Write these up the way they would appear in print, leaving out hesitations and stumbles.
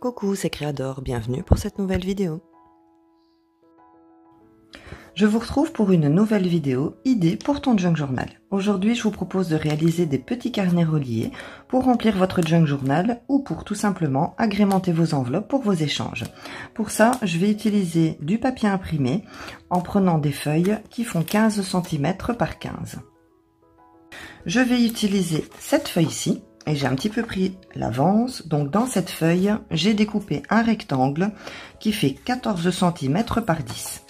Coucou, c'est Créador, bienvenue pour cette nouvelle vidéo. Je vous retrouve pour une nouvelle vidéo idée pour ton junk journal. Aujourd'hui, je vous propose de réaliser des petits carnets reliés pour remplir votre junk journal ou pour tout simplement agrémenter vos enveloppes pour vos échanges. Pour ça, je vais utiliser du papier imprimé en prenant des feuilles qui font 15 cm par 15. Je vais utiliser cette feuille-ci. Et j'ai un petit peu pris l'avance, donc dans cette feuille, j'ai découpé un rectangle qui fait 14 cm par 10.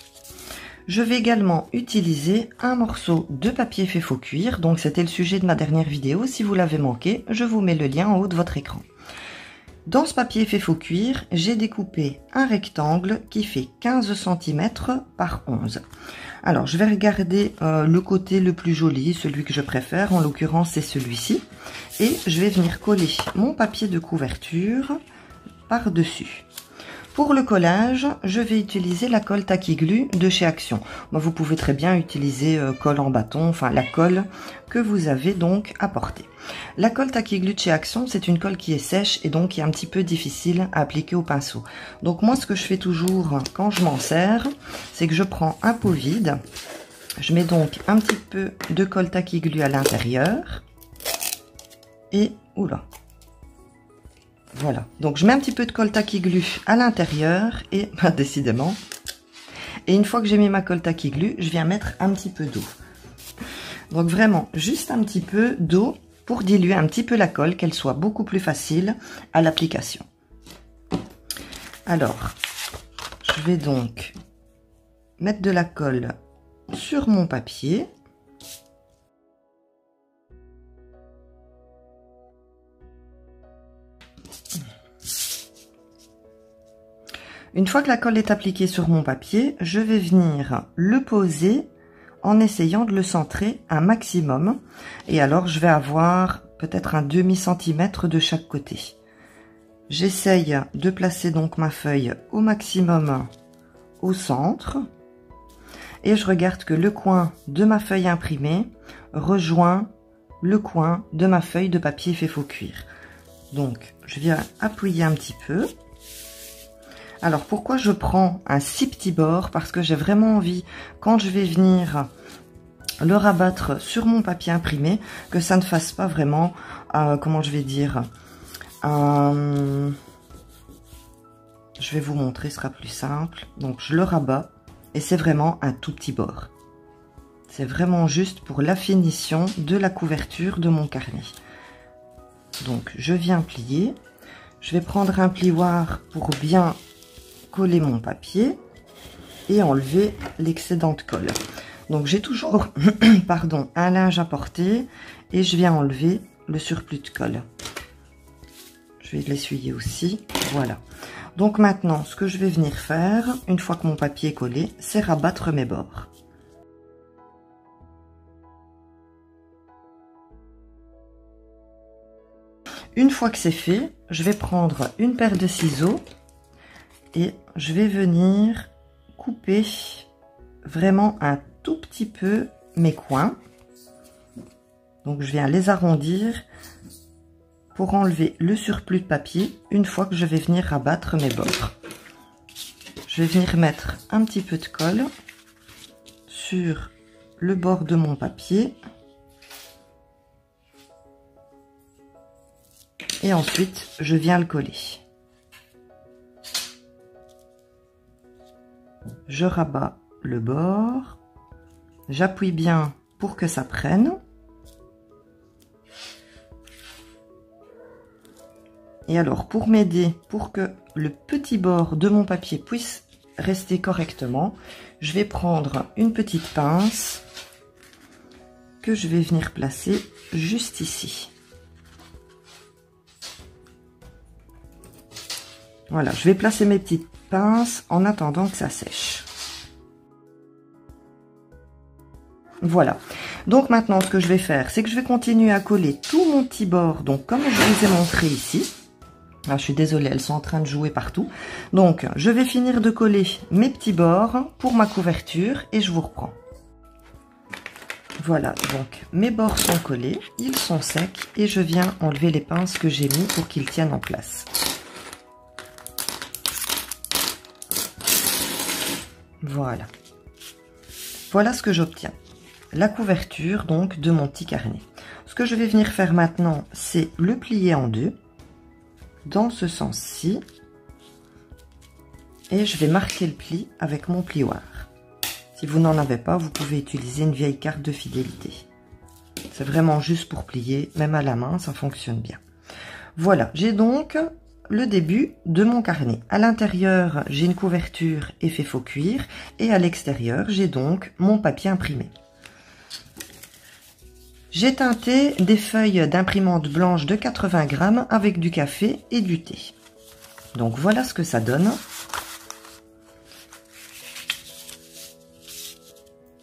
Je vais également utiliser un morceau de papier fait faux cuir, donc c'était le sujet de ma dernière vidéo. Si vous l'avez manqué, je vous mets le lien en haut de votre écran. Dans ce papier fait faux cuir, j'ai découpé un rectangle qui fait 15 cm par 11. Alors, je vais regarder le côté le plus joli, celui que je préfère, en l'occurrence c'est celui-ci. Et je vais venir coller mon papier de couverture par-dessus. Pour le collage, je vais utiliser la colle Tacky Glue de chez Action. Moi, vous pouvez très bien utiliser colle en bâton, enfin la colle que vous avez donc apportée. La colle Tacky Glue de chez Action, c'est une colle qui est sèche et donc qui est un petit peu difficile à appliquer au pinceau. Donc moi, ce que je fais toujours quand je m'en sers, c'est que je prends un pot vide. Je mets donc un petit peu de colle Tacky Glue à l'intérieur. Et, oula. Voilà, donc je mets un petit peu de colle Tacky Glue à l'intérieur et décidément. Et une fois que j'ai mis ma colle Tacky Glue, je viens mettre un petit peu d'eau. Donc vraiment, juste un petit peu d'eau pour diluer un petit peu la colle, qu'elle soit beaucoup plus facile à l'application. Alors, je vais donc mettre de la colle sur mon papier. Une fois que la colle est appliquée sur mon papier, je vais venir le poser en essayant de le centrer un maximum. Et alors, je vais avoir peut-être un demi-centimètre de chaque côté. J'essaye de placer donc ma feuille au maximum au centre. Et je regarde que le coin de ma feuille imprimée rejoint le coin de ma feuille de papier fait faux cuir. Donc, je viens appuyer un petit peu. Alors, pourquoi je prends un si petit bord? Parce que j'ai vraiment envie, quand je vais venir le rabattre sur mon papier imprimé, que ça ne fasse pas vraiment, comment je vais dire, je vais vous montrer, ce sera plus simple. Donc, je le rabats et c'est vraiment un tout petit bord. C'est vraiment juste pour la finition de la couverture de mon carnet. Donc, je viens plier. Je vais prendre un plioir pour bien coller mon papier et enlever l'excédent de colle. Donc j'ai toujours pardon, un linge à porter et je viens enlever le surplus de colle. Je vais l'essuyer aussi. Voilà. Donc maintenant, ce que je vais venir faire, une fois que mon papier est collé, c'est rabattre mes bords. Une fois que c'est fait, je vais prendre une paire de ciseaux et je vais venir couper vraiment un tout petit peu mes coins. Donc je viens les arrondir pour enlever le surplus de papier une fois que je vais venir rabattre mes bords. Je vais venir mettre un petit peu de colle sur le bord de mon papier. Et ensuite, je viens le coller. Je rabats le bord, j'appuie bien pour que ça prenne. Et alors, pour m'aider, pour que le petit bord de mon papier puisse rester correctement, je vais prendre une petite pince que je vais venir placer juste ici. Voilà, je vais placer mes petites pince en attendant que ça sèche. Voilà, donc maintenant ce que je vais faire, c'est que je vais continuer à coller tout mon petit bord, donc comme je vous ai montré ici. Alors, je suis désolée, elles sont en train de jouer partout. Donc je vais finir de coller mes petits bords pour ma couverture et je vous reprends. Voilà, donc mes bords sont collés, ils sont secs et je viens enlever les pinces que j'ai mis pour qu'ils tiennent en place. Voilà. Voilà ce que j'obtiens. La couverture donc de mon petit carnet. Ce que je vais venir faire maintenant, c'est le plier en deux, dans ce sens-ci, et je vais marquer le pli avec mon plioir. Si vous n'en avez pas, vous pouvez utiliser une vieille carte de fidélité. C'est vraiment juste pour plier, même à la main, ça fonctionne bien. Voilà, j'ai donc le début de mon carnet. À l'intérieur, j'ai une couverture effet faux cuir, et à l'extérieur, j'ai donc mon papier imprimé. J'ai teinté des feuilles d'imprimante blanche de 80 grammes avec du café et du thé. Donc voilà ce que ça donne.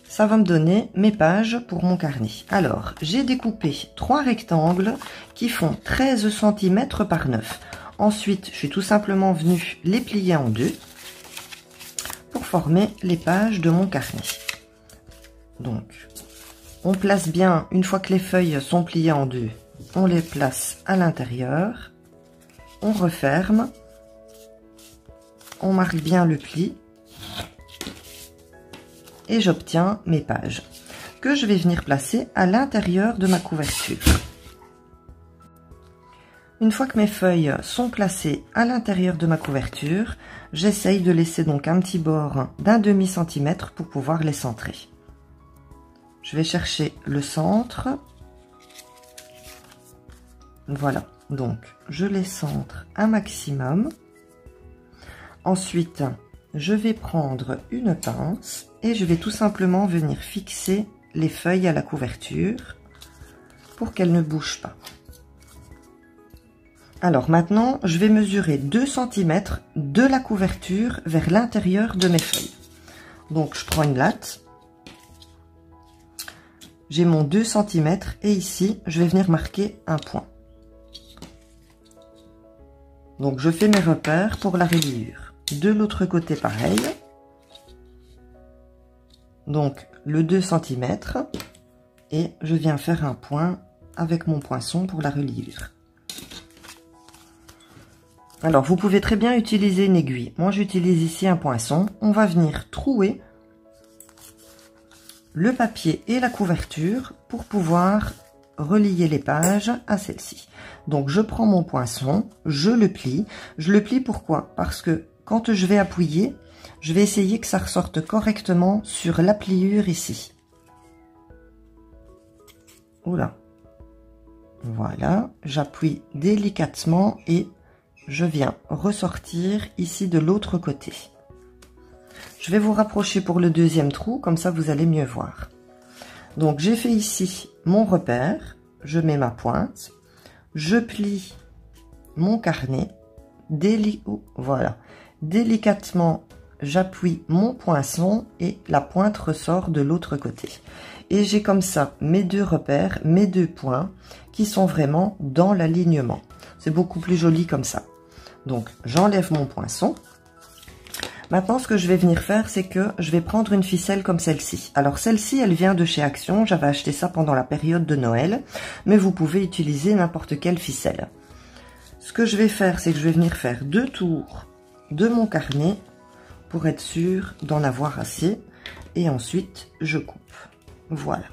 Ça va me donner mes pages pour mon carnet. Alors, j'ai découpé 3 rectangles qui font 13 cm par 9. Ensuite, je suis tout simplement venue les plier en deux pour former les pages de mon carnet. Donc, on place bien, une fois que les feuilles sont pliées en deux, on les place à l'intérieur, on referme, on marque bien le pli et j'obtiens mes pages que je vais venir placer à l'intérieur de ma couverture. Une fois que mes feuilles sont placées à l'intérieur de ma couverture, j'essaye de laisser donc un petit bord d'un demi-centimètre pour pouvoir les centrer. Je vais chercher le centre. Voilà, donc je les centre un maximum. Ensuite, je vais prendre une pince et je vais tout simplement venir fixer les feuilles à la couverture pour qu'elles ne bougent pas. Alors maintenant, je vais mesurer 2 cm de la couverture vers l'intérieur de mes feuilles. Donc je prends une latte. J'ai mon 2 cm et ici, je vais venir marquer un point. Donc, je fais mes repères pour la reliure. De l'autre côté, pareil. Donc, le 2 cm et je viens faire un point avec mon poinçon pour la reliure. Alors, vous pouvez très bien utiliser une aiguille. Moi, j'utilise ici un poinçon. On va venir trouer le papier et la couverture pour pouvoir relier les pages à celle-ci. Donc je prends mon poinçon, je le plie. Je le plie pourquoi? Parce que quand je vais appuyer, je vais essayer que ça ressorte correctement sur la pliure ici. Oula. Voilà, j'appuie délicatement et je viens ressortir ici de l'autre côté. Je vais vous rapprocher pour le deuxième trou, comme ça vous allez mieux voir. Donc j'ai fait ici mon repère, je mets ma pointe, je plie mon carnet, voilà, délicatement j'appuie mon poinçon et la pointe ressort de l'autre côté. Et j'ai comme ça mes deux repères, mes deux points qui sont vraiment dans l'alignement. C'est beaucoup plus joli comme ça. Donc j'enlève mon poinçon. Maintenant, ce que je vais venir faire, c'est que je vais prendre une ficelle comme celle-ci. Alors, celle-ci, elle vient de chez Action. J'avais acheté ça pendant la période de Noël. Mais vous pouvez utiliser n'importe quelle ficelle. Ce que je vais faire, c'est que je vais venir faire 2 tours de mon carnet pour être sûr d'en avoir assez. Et ensuite, je coupe. Voilà.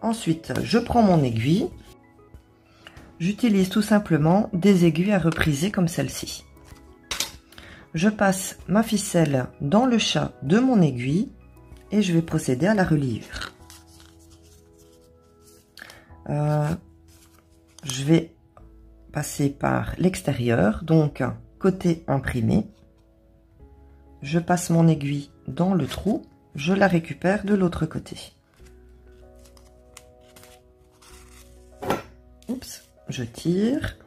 Ensuite, je prends mon aiguille. J'utilise tout simplement des aiguilles à repriser comme celle-ci. Je passe ma ficelle dans le chat de mon aiguille et je vais procéder à la reliure. Je vais passer par l'extérieur, donc côté imprimé. Je passe mon aiguille dans le trou, je la récupère de l'autre côté. Oups, je tire.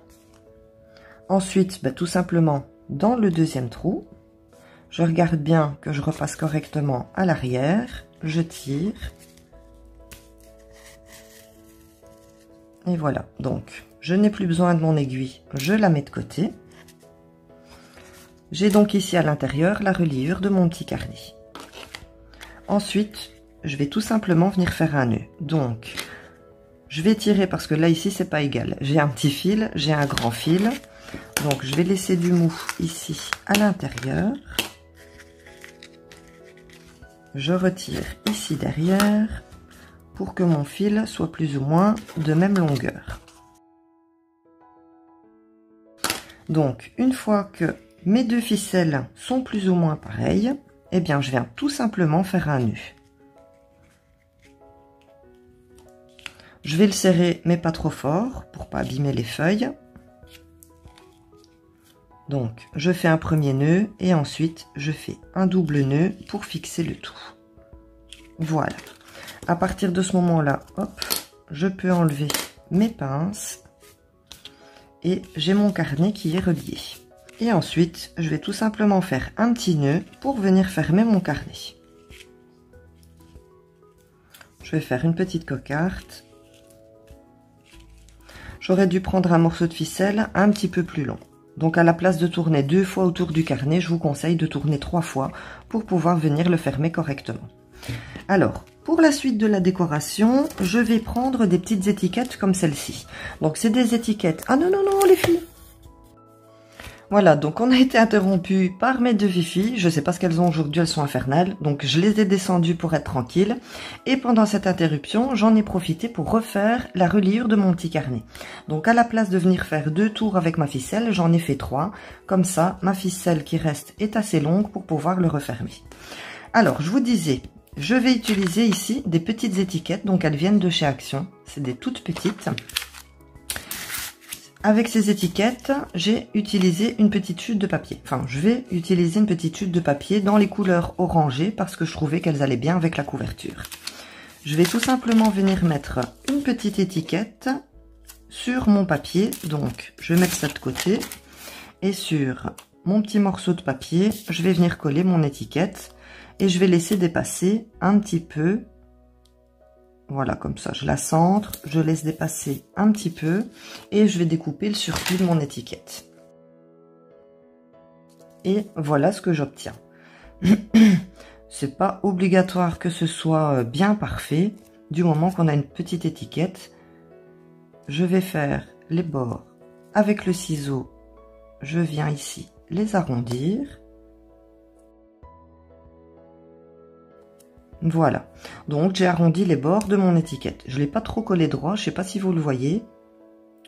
Ensuite, tout simplement, dans le deuxième trou, je regarde bien que je repasse correctement à l'arrière, je tire, et voilà. Donc, je n'ai plus besoin de mon aiguille, je la mets de côté. J'ai donc ici à l'intérieur la reliure de mon petit carnet. Ensuite, je vais tout simplement venir faire un nœud. Donc, je vais tirer parce que là, ici, c'est pas égal. J'ai un petit fil, j'ai un grand fil. Donc, je vais laisser du mou ici à l'intérieur. je retire ici derrière pour que mon fil soit plus ou moins de même longueur. Donc, une fois que mes deux ficelles sont plus ou moins pareilles, eh bien, je viens tout simplement faire un nœud. Je vais le serrer, mais pas trop fort, pour pas abîmer les feuilles. Donc, je fais un premier nœud et ensuite, je fais un double nœud pour fixer le tout. Voilà. À partir de ce moment-là, hop, je peux enlever mes pinces et j'ai mon carnet qui est relié. Et ensuite, je vais tout simplement faire un petit nœud pour venir fermer mon carnet. Je vais faire une petite cocarde. J'aurais dû prendre un morceau de ficelle un petit peu plus long. Donc à la place de tourner 2 fois autour du carnet, je vous conseille de tourner 3 fois pour pouvoir venir le fermer correctement. Alors, pour la suite de la décoration, je vais prendre des petites étiquettes comme celle-ci. Donc c'est des étiquettes... Ah non, non, non, les filles! Voilà, donc on a été interrompu par mes deux filles. Je sais pas ce qu'elles ont aujourd'hui, elles sont infernales. Donc je les ai descendues pour être tranquille. Et pendant cette interruption, j'en ai profité pour refaire la reliure de mon petit carnet. Donc à la place de venir faire 2 tours avec ma ficelle, j'en ai fait 3. Comme ça, ma ficelle qui reste est assez longue pour pouvoir le refermer. Alors, je vous disais, je vais utiliser ici des petites étiquettes. Donc elles viennent de chez Action. C'est des toutes petites. Avec ces étiquettes, j'ai utilisé une petite chute de papier. Enfin, je vais utiliser une petite chute de papier dans les couleurs orangées parce que je trouvais qu'elles allaient bien avec la couverture. Je vais tout simplement venir mettre une petite étiquette sur mon papier. Donc, je vais mettre ça de côté. Et sur mon petit morceau de papier, je vais venir coller mon étiquette. Et je vais laisser dépasser un petit peu. Voilà, comme ça, je la centre, je laisse dépasser un petit peu et je vais découper le surplus de mon étiquette. Et voilà ce que j'obtiens. C'est pas obligatoire que ce soit bien parfait. Du moment qu'on a une petite étiquette, je vais faire les bords avec le ciseau. Je viens ici les arrondir. Voilà, donc j'ai arrondi les bords de mon étiquette. Je ne l'ai pas trop collé droit, je ne sais pas si vous le voyez,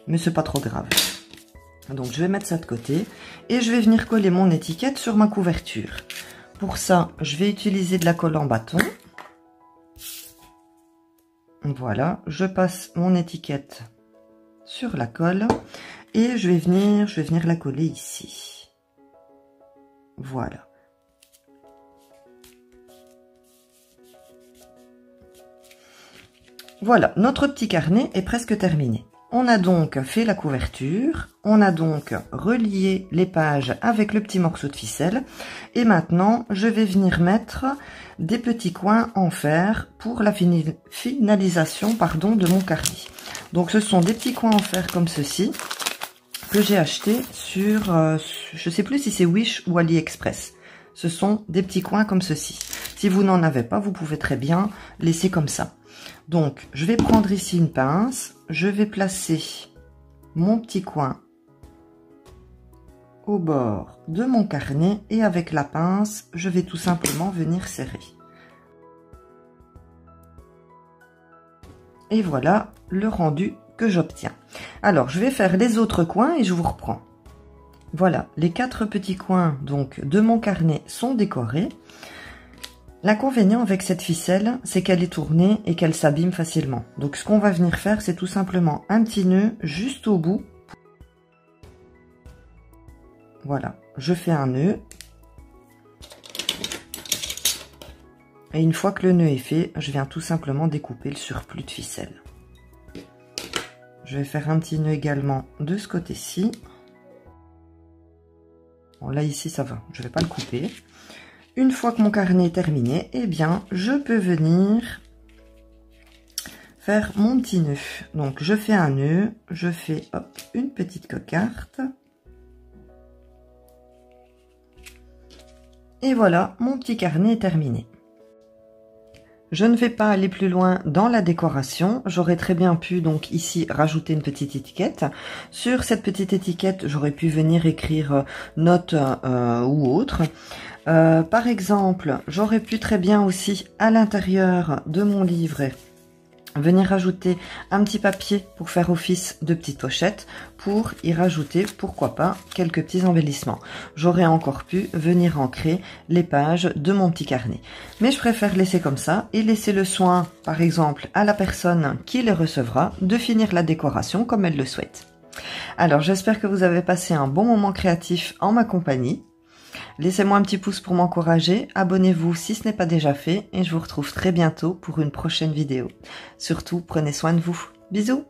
mais c'est pas trop grave. Donc je vais mettre ça de côté et je vais venir coller mon étiquette sur ma couverture. Pour ça, je vais utiliser de la colle en bâton. Voilà, je passe mon étiquette sur la colle et je vais venir la coller ici. Voilà. Voilà, notre petit carnet est presque terminé. On a donc fait la couverture, on a donc relié les pages avec le petit morceau de ficelle. Et maintenant, je vais venir mettre des petits coins en fer pour la finalisation de mon carnet. Donc ce sont des petits coins en fer comme ceci que j'ai acheté sur, je sais plus si c'est Wish ou AliExpress. Ce sont des petits coins comme ceci. Si vous n'en avez pas, vous pouvez très bien laisser comme ça. Donc, je vais prendre ici une pince, je vais placer mon petit coin au bord de mon carnet et avec la pince, je vais tout simplement venir serrer. Et voilà le rendu que j'obtiens. Alors, je vais faire les autres coins et je vous reprends. Voilà, les 4 petits coins donc de mon carnet sont décorés. L'inconvénient avec cette ficelle, c'est qu'elle est tournée et qu'elle s'abîme facilement. Donc ce qu'on va venir faire, c'est tout simplement un petit nœud juste au bout. Voilà, je fais un nœud. Et une fois que le nœud est fait, je viens tout simplement découper le surplus de ficelle. Je vais faire un petit nœud également de ce côté-ci. Bon, là ici ça va, je ne vais pas le couper. Une fois que mon carnet est terminé, eh bien, je peux venir faire mon petit nœud. Donc, je fais un nœud, je fais hop, une petite cocarde. Et voilà, mon petit carnet est terminé. Je ne vais pas aller plus loin dans la décoration. J'aurais très bien pu donc ici rajouter une petite étiquette. Sur cette petite étiquette, j'aurais pu venir écrire note ou autre. Par exemple, j'aurais pu très bien aussi à l'intérieur de mon livret venir rajouter un petit papier pour faire office de petite pochette, pour y rajouter, pourquoi pas, quelques petits embellissements. J'aurais encore pu venir ancrer les pages de mon petit carnet. Mais je préfère laisser comme ça et laisser le soin, par exemple, à la personne qui les recevra, de finir la décoration comme elle le souhaite. Alors, j'espère que vous avez passé un bon moment créatif en ma compagnie. Laissez-moi un petit pouce pour m'encourager, abonnez-vous si ce n'est pas déjà fait et je vous retrouve très bientôt pour une prochaine vidéo. Surtout, prenez soin de vous. Bisous!